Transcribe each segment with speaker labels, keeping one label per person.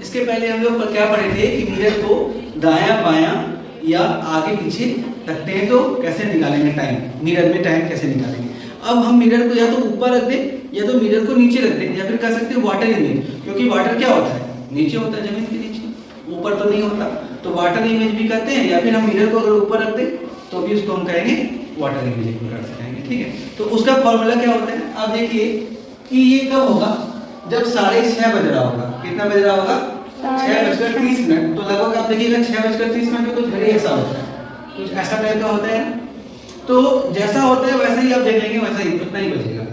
Speaker 1: इसके पहले हम लोग क्या पढ़े थे कि मिरर को दायां बायां या आगे पीछे रखते हैं तो कैसे निकालेंगे टाइम, मिरर में टाइम कैसे निकालेंगे। अब हम मिरर को या तो ऊपर रख दें या तो मिरर को नीचे रख दें, या फिर कह सकते हैं वाटर इमेज, क्योंकि वाटर क्या होता है, नीचे होता है, जमीन के नीचे, ऊपर तो नहीं होता, तो वाटर इमेज भी कहते हैं। या फिर हम मिरर को अगर ऊपर रख दें तो भी उसको हम कहेंगे वाटर इमेज कर सकेंगे, ठीक है। तो उसका फॉर्मूला क्या होता है, आप देखिए कि ये कब होगा, जब 6:30 बज रहा होगा। कितना बज रहा होगा, 6:30। तो लगभग आप देखिएगा 6:30 में कुछ घड़ी ऐसा होता है, कुछ ऐसा टाइप का होता है। तो जैसा होता है वैसा ही आप देख लेंगे, वैसा ही उतना ही बजेगा।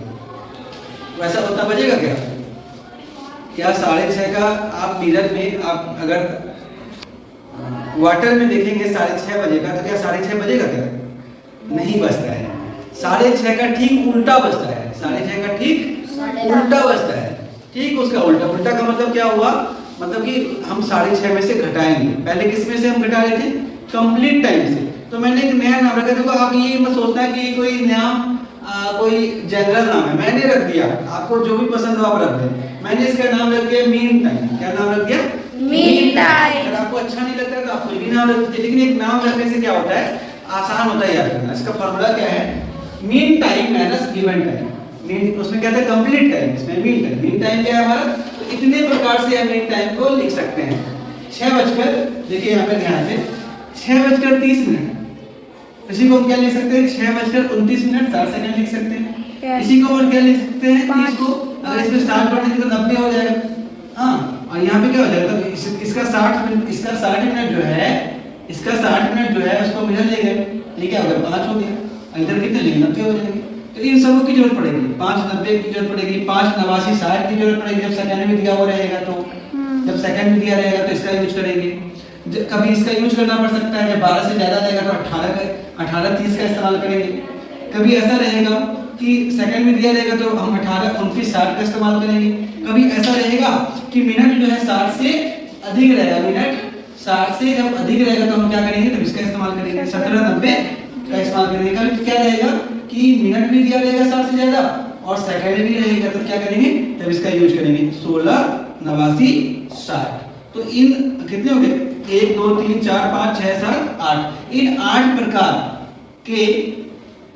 Speaker 1: वैसा उतना बजेगा क्या 6:30 का आप मिरर में आप अगर वाटर में देखेंगे 6:30 बजेगा, तो क्या 6:30 बजेगा क्या, नहीं बजता है। 6:30 का ठीक उल्टा बजता है, 6:30 का ठीक उल्टा बजता है, ठीक उसका उल्टा। उल्टा का मतलब क्या हुआ, मतलब कि हम 6:30 में से घटाएंगे। पहले किस में से हम घटा रहे थे, कंप्लीट टाइम से। तो मैंने एक नया नाम रखा, देखो आप ये मत सोचना है कि कोई नया कोई जनरल नाम है, मैंने रख दिया, आपको जो भी पसंद हो आप रख दें। मैंने इसका नाम रख दिया मीन टाइम। क्या नाम रख दिया, मीन टाइम। अगर आपको अच्छा नहीं लगता है तो आप कोई भी नाम रख दीजिए, लेकिन एक नाम रखने से क्या होता है, आसान होता है याद करना। इसका फॉर्मूला क्या है, mean time minus given time. Mean उसमें क्या था, कंप्लीट टाइम, इसमें मीन टाइम। मीन टाइम क्या है हमारा, तो इतने प्रकार से हम मीन टाइम को लिख सकते हैं। 6 बजकर, देखिए यहाँ पे ध्यान से, 6:30। इसी को हम क्या लिख सकते हैं, 6:29 60 सेकंड लिख सकते हैं। इसी को और क्या लिख सकते हैं, 30 को अगर इसमें 60 बढ़ने तो 90 हो जाएगा। हाँ, और यहाँ पे क्या हो जाएगा, तो इसका 60 मिनट, इसका 60 मिनट जो है, इसका 60 मिनट जो है उसको मिनट ले गए, ये क्या हो गया 5 हो गया। इधर कितने लेंगे, 90 हो जाएंगे। तो इन सबों की जरूरत पड़ेगी, 5 90 की जरूरत पड़ेगी, 5 89 60 की जरूरत पड़ेगी। जब सेकंड में दिया हुआ रहेगा तो, जब सेकंड में दिया रहेगा तो इसका यूज करेंगे। कभी इसका यूज करना पड़ सकता है, जब 12 से ज्यादा रहेगा तो 18 30 का इस्तेमाल करेंगे। कभी ऐसा रहेगा कि सेकंड में दिया रहेगा तो हम 18 29 60 का इस्तेमाल करेंगे। कभी ऐसा रहेगा कि मिनट जो है 60 से अधिक रहेगा, मिनट 60 से जब अधिक रहेगा तो हम क्या करेंगे, तब इसका इस्तेमाल करेंगे, 17 90 का इस्तेमाल करेंगे। कभी क्या रहेगा कि मिनट भी दिया रहेगा 60 से ज्यादा और सेकंड भी रहेगा, तो क्या करेंगे, तब इसका यूज करेंगे, 16 89 60। तो इन कितने हो गए, 1 2 3 4 5 6 7 8। इन 8 प्रकार के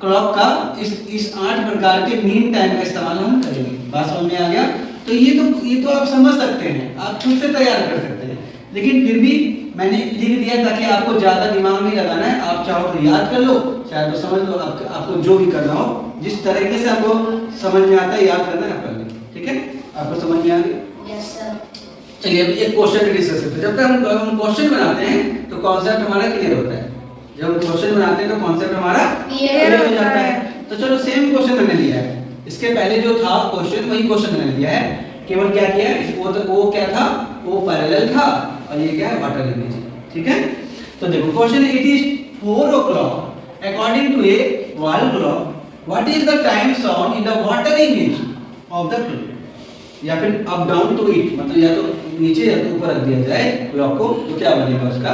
Speaker 1: क्लॉक का इस 8 प्रकार के मीन टाइम का इस्तेमाल हम करेंगे। बात समझ में आ गया। तो ये तो आप समझ सकते हैं, आप खुद से तैयार कर सकते हैं, लेकिन फिर भी मैंने लिख दिया ताकि आपको ज्यादा दिमाग नहीं लगाना है। आप चाहो तो याद कर लो, चाहे तो समझ लो, आपको जो भी करना हो, जिस तरीके से आपको समझ में आता है याद करना है, आप कर लें, ठीक है। आपको समझ में आ गया, यस सर। चलिए अभी एक क्वेश्चन डिस्कस करते हैं। जब तक हम क्वेश्चन बनाते हैं तो कॉन्सेप्ट हमारा क्लियर होता है। जब हम क्वेश्चन बनाते हैं तो कॉन्सेप्ट हमारा क्लियर हो जाता है। तो चलो सेम क्वेश्चन मैंने लिया है, इसके पहले जो था क्वेश्चन वही क्वेश्चन मैंने लिया है, केवल क्या किया है, वो क्या था, वो पैरेलल था, और ये क्या है, वाटर इमेज, ठीक है। तो देखो question, it is 4 o'clock according to a wall clock, what is the time sound in the water image of the clock. या फिर अप डाउन टू इट, मतलब या तो नीचे या तो ऊपर रख दिया जाए क्लॉक को, तो क्या बनेगा उसका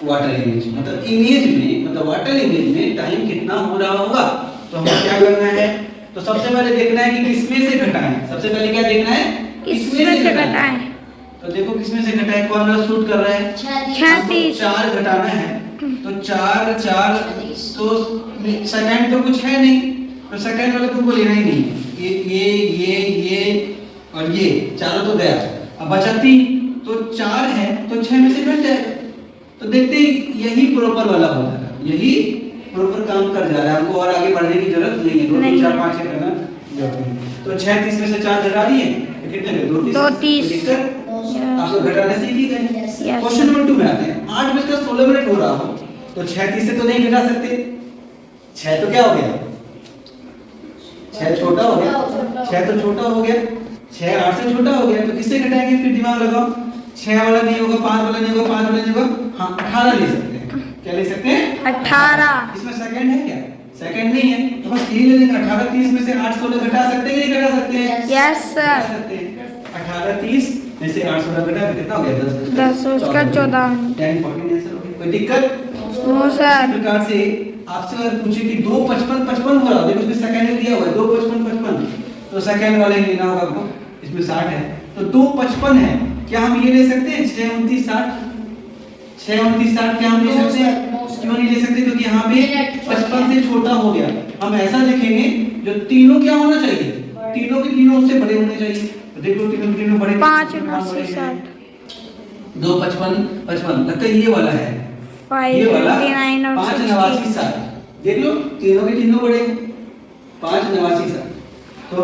Speaker 1: वाटर इमेज। मतलब इमेज में, मतलब वाटर इमेज में टाइम कितना हो रहा होगा। तो हमें क्या करना है, तो सबसे पहले देखना है कि किसमें से घटाएं। सबसे पहले क्या देखना है, किसमें से घटाएं। तो देखो किसमें से घटाएं, कौन वाला शूट कर रहा है, 36। 4 घटाना है, तो 4 4 तो सेकंड तो कुछ है नहीं, तो सेकंड वाला तुमको लेना ही नहीं है। ये और ये चारों तो गया, अब बचा 3, तो 4 है तो 6 में से घट जाएगा। तो देखते ही यही प्रॉपर वाला हो जाएगा, यही प्रॉपर काम कर जा रहा है, हमको और आगे बढ़ने की जरूरत नहीं है। 2 3 4 5 6 करना जरूरत नहीं। तो 6 30 में से 4 घटा दिए, कितने गए, 2 30। आपको घटाना सीख ही गए। क्वेश्चन नंबर 2 में आते हैं। 8:16 हो रहा हो तो 6 30 से तो नहीं घटा सकते, 6 तो क्या हो गया, 6 छोटा हो गया, 6 तो छोटा हो गया, 6 8 से छोटा हो गया, तो किससे घटाएंगे, फिर दिमाग लगाओ। 6 वाला नहीं होगा, 5 वाला नहीं होगा, 5 वाला नहीं होगा, हाँ 18 ले सकते हैं। क्या ले सकते हैं, 18। इसमें सेकंड है क्या, सेकंड नहीं है, तो बस यही ले लेंगे। 18 30 में से 8 16 घटा सकते हैं कि नहीं घटा सकते हैं, यस सर। 18 30 में से 8 16 घटा कितना हो गया, 10 उसका 14 10 14 आंसर हो गया। कोई दिक्कत, नो सर। इस प्रकार से आपसे अगर पूछे कि 2 55 55 हो रहा है, देखो इसमें सेकंड में दिया हुआ है 2 55 55, तो सेकंड वाले लेना होगा आपको। इसमें 60 है तो 2 55 है, क्या हम ये ले सकते हैं 6 29 60? 6 29 60 क्या हम ले सकते हैं? क्यों नहीं ले सकते? क्योंकि यहाँ पे 55 से छोटा हो गया। हम ऐसा लिखेंगे जो तीनों क्या होना चाहिए, तीनों के तीनों उससे बड़े होने चाहिए। तो देखो तीनों के तीनों बड़े,
Speaker 2: 5 79 60
Speaker 1: 2 55 55 लगता है ये वाला है,
Speaker 2: 5
Speaker 1: ये वाला
Speaker 2: 29 और
Speaker 1: 5 89 60। देख लो तीनों के तीनों बड़े 5 89 60। तो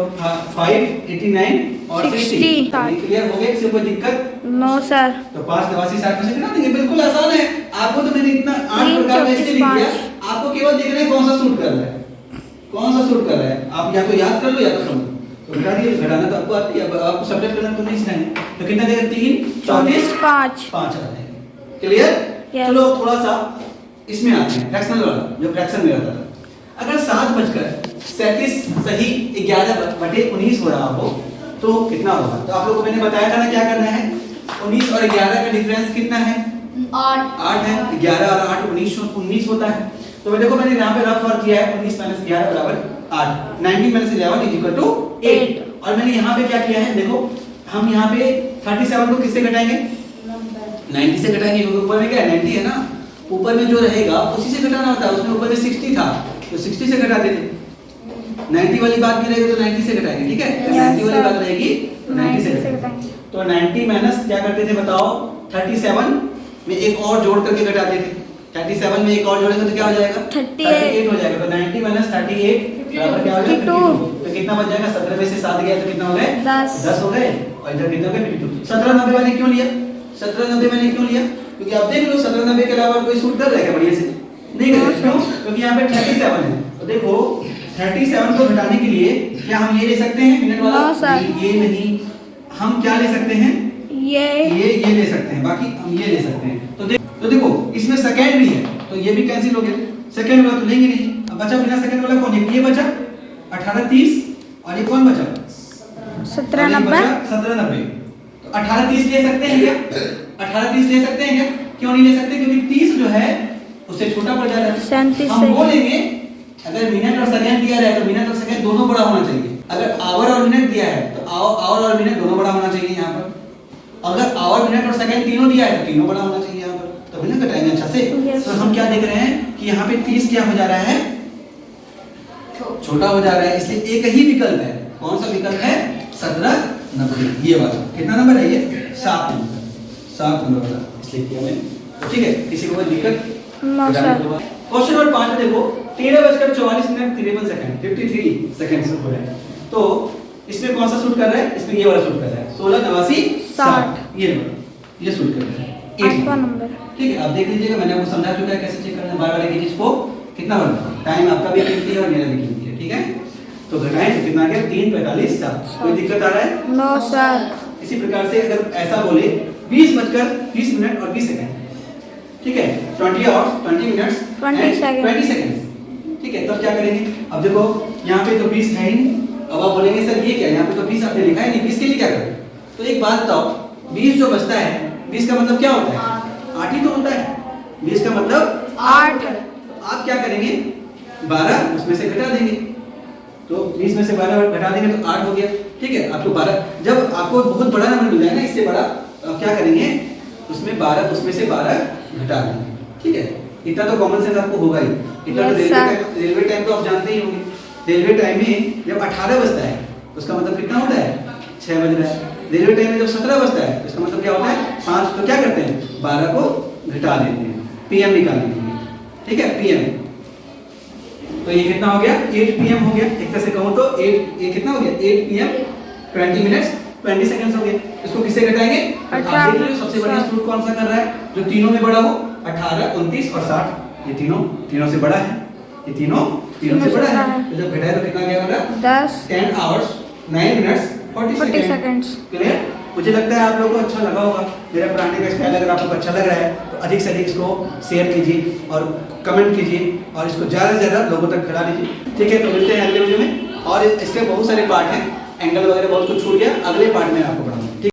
Speaker 1: 5 89 और 60 क्लियर हो गया? इससे कोई दिक्कत?
Speaker 2: No sir.
Speaker 1: तो 5 89 60 में से कितना देंगे? बिल्कुल आसान है। आपको तो मैंने इतना 8 प्रकार में इसलिए लिख दिया, आपको केवल देखना है कौन सा सूट कर रहा है, कौन सा सूट कर रहा है। आप या तो याद कर लो या तो समझो। तो घटा दिए, घटाना तो आपको आती है, आपको सब्ट्रैक्ट करना तो नहीं सिखाएंगे। तो कितना देगा? 3 34 5 5 आ जाएगा। क्लियर? चलो थोड़ा सा इसमें आते हैं, फ्रैक्शनल वाला जो फ्रैक्शन में रहता था। अगर 7:37 सही 11/19 हो रहा हो तो कितना होगा? तो आप लोगों को मैंने बताया था ना क्या करना है। 19 और 11 का डिफरेंस कितना है? 8 है। 11 और 8 19 होता है। तो देखो मैंने यहाँ पे रफ वर्क किया है, 19 - 11 = 8, 19 - 11 = 8। और मैंने यहाँ पे क्या किया है, देखो हम यहाँ पे 37 को किससे घटाएंगे? 90 से घटाएंगे, क्योंकि ऊपर में क्या है 90 है ना, ऊपर में जो रहेगा उसी से घटाना होता है। उसमें ऊपर में 60 था तो 60 से घटा देते। 90 वाली बात भी रहेगी तो 90 से घटाएंगे, ठीक है? 90 वाली बात रहेगी तो 90 से घटाएंगे। तो 90 माइनस क्या करते थे बताओ? 37 में एक और जोड़ करके घटाते थे। 37 में एक और जोड़ेंगे तो क्या हो जाएगा? 38 हो जाएगा। तो 90 - 38 बराबर क्या हो जाएगा? 52। तो कितना बच जाएगा? 17 में से 7 गया तो कितना हो गए? 10 हो गए। और इधर कितना हो गए? 52। 17 90 मैंने क्यों लिया? 17 90 मैंने क्यों लिया? क्योंकि आप देख लो 17 90 के अलावा कोई सूट कर रहा है क्या बढ़िया से? नहीं कर रहा। क्यों? क्योंकि यहाँ पे 37 है। तो देखो 37 को घटाने के लिए क्या हम ये ले सकते हैं मिनट वाला? ये नहीं, हम क्या ले सकते हैं? ये ले सकते हैं, बाकी हम ये ले सकते हैं। तो देखो इसमें सेकंड भी है तो ये भी कैंसिल हो गया। सेकंड वाला तो लेंगे नहीं। अब बचा बिना सेकंड वाला कौन है? ये बचा 18 30 और ये कौन बचा?
Speaker 2: 17 90
Speaker 1: 17 90। तो 18 30 ले सकते हैं क्या? 18 30 ले सकते हैं क्या? क्यों नहीं ले सकते? क्योंकि 30 जो है उससे छोटा पड़ जा रहा है।
Speaker 2: 37
Speaker 1: हम बोलेंगे अगर मिनट और सेकंड दिया है तो मिनट और सेकंड दोनों बड़ा होना चाहिए। अगर आवर और मिनट दिया है तो आवर और मिनट दोनों बड़ा होना चाहिए यहाँ पर। अगर आवर मिनट और सेकंड तीनों दिया है तो तीनों बड़ा होना चाहिए यहाँ पर, तभी ना घटाएंगे अच्छा से। तो हम क्या देख रहे हैं कि यहाँ पे 30 क्या हो जा रहा है? छोटा हो जा रहा है, इसलिए एक ही विकल्प है। कौन सा विकल्प है? 17 90। ये वाला कितना नंबर है? ये 7 नंबर वाला, इसलिए किया मैंने। तो ठीक है, किसी को कोई दिक्कत? क्वेश्चन नंबर 5 में देखो 13:44 - 53 सेकंड हो रहा है। तो इसमें कौन सा सूट कर रहा है? इसमें ये वाला सूट कर रहा है 16 89 60। ये सूट कर रहा है
Speaker 2: 8वां नंबर।
Speaker 1: ठीक है, आप देख लीजिएगा, मैंने आपको समझा चुका है कैसे चेक करना है। बार बार एक चीज को कितना बनता है, टाइम आपका भी कीमती है और मेरा भी कीमती है। ठीक है, तो घटाएं तो कितना आ गया? 3 45 7। कोई दिक्कत आ रहा है?
Speaker 2: No sir.
Speaker 1: इसी प्रकार से अगर ऐसा बोले 20:20 मिनट और 20 सेकंड, ठीक है, 20 आवर्स 20 मिनट्स
Speaker 2: 20
Speaker 1: सेकंड, ठीक है। तब क्या करेंगे? अब देखो यहाँ पे तो 20 है ही नहीं। अब आप बोलेंगे सर ये क्या, यहाँ पे तो 20 आपने लिखा है नहीं, 20 के लिए क्या करें? तो एक बात बताओ, 20 जो बचता है 20 का मतलब क्या होता है? 8 ही तो होता है। 20 का मतलब
Speaker 2: 8।
Speaker 1: आप क्या करेंगे? 12 उसमें से घटा देंगे। तो 20 में से 12 घटा देंगे तो 8 हो गया। ठीक है, आपको 12, जब आपको बहुत बड़ा नंबर मिल जाए ना इससे बड़ा, तो आप क्या करेंगे? उसमें 12 उसमें से 12 घटा देंगे। ठीक है, इतना तो कॉमन सेंस आपको होगा ही। इतना तो रेलवे टाइम तो आप जानते ही होंगे। रेलवे टाइम में जब 18 बजता है उसका मतलब कितना होता है? 6 बज रहा है। रेलवे टाइम में जब 17 बजता है तो इसका मतलब क्या होता है? 5। तो क्या करते हैं? 12 को घटा देते हैं, पीएम निकाल देंगे। ठीक है, पीएम। तो ये कितना हो गया? 8 पीएम हो गया। एक तरह से कहूँ तो 8 ये कितना हो गया? 8 पीएम 20 मिनट्स 20 सेकंड्स हो गए। इसको किससे घटाएंगे? आप देख लो सबसे बढ़िया सूट कौन सा कर रहा है जो तीनों में बड़ा हो? 18 29 और 60। ये तीनों से बड़ा है। ये तीनों से बड़ा है। तो जब घटाए तो कितना गया हमारा? 10 आवर्स 9 मिनट्स 40 सेकंड्स। क्लियर? मुझे लगता है आप लोगों को अच्छा लगा होगा मेरा पढ़ाने का स्टाइल। अगर आपको अच्छा लग रहा है तो अधिक से अधिक इसको शेयर कीजिए और कमेंट कीजिए और इसको ज़्यादा से ज़्यादा लोगों तक फैला दीजिए। ठीक है, तो मिलते हैं अगले वीडियो में। और इसके बहुत सारे पार्ट हैं, एंगल वगैरह बहुत कुछ छूट गया, अगले पार्ट में आपको पढ़ाऊंगा।